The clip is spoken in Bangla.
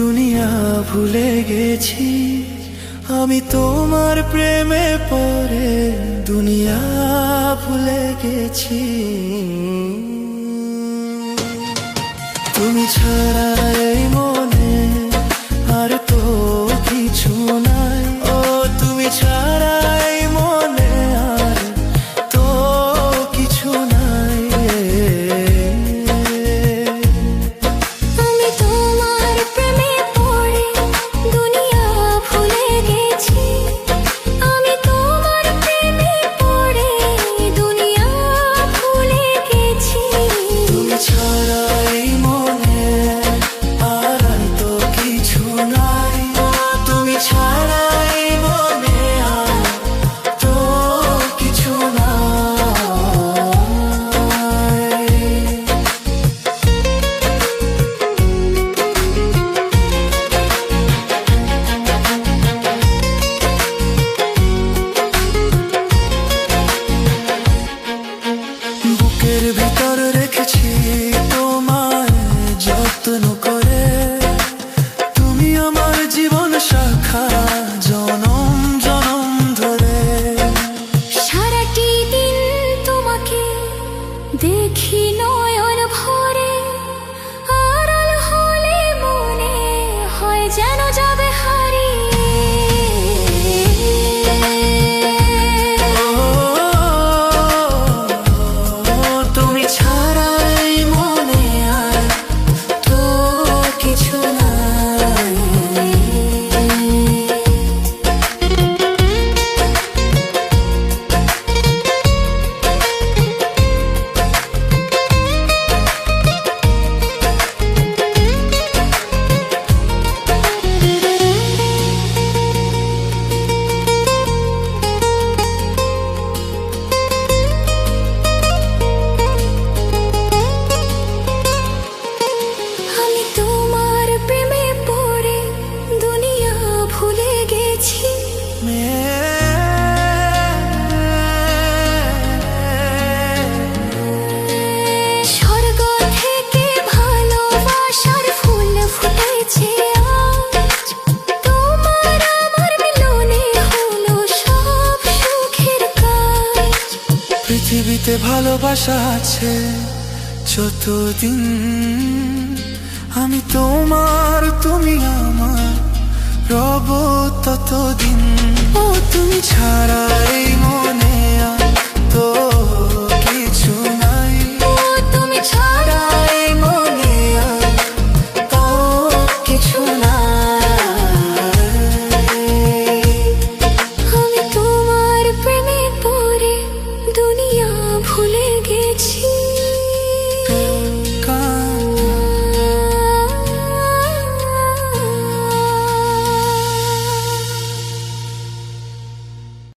দুনিয়া ভুলে গেছি আমি তোমার প্রেমে পড়ে, দুনিয়া ভুলে গেছি। তুমি ছাড়া এই মনে আর তো কিছু নাই, ও তুমি ছাড়া এই মনে আর তো কিছু নাই। আমি তোমার প্রেমে পড়ে দুনিয়া ভুলে গেছি, আমি তোমার প্রেমে পড়ে দুনিয়া ভুলে গেছি। তুমি ছাড়া এই মনে আর তো কিছু নাই, তুমি ছাড়া এই মনে আর তো কিছু নাই। বুকের ভিতর রেখেছি তোমায় যত্ন করে, তুমি আমার জীবন শাখা জনম জনম ধরে। সারাটি দিন তোমাকে দেখি নয়ন ভরে, আড়াল হলে মনে হয় যেন যাবে হারিয়ে। তুমি ছাড়া এই মনে আর তো কিছু নাই। আমি তোমার প্রেমে পড়ে দুনিয়া ভুলে গেছি। স্বর্গ থেকে ভালোবাসার ফুল ফুটেছে আজ, তোমার আমার মিলনে হলো সব সুখের কাজ। পৃথিবীতে ভালোবাসা আছে যতদিন, আমি তোমার তুমি আমার রব ততদিন। ও তুমি ছাড়া এই মনে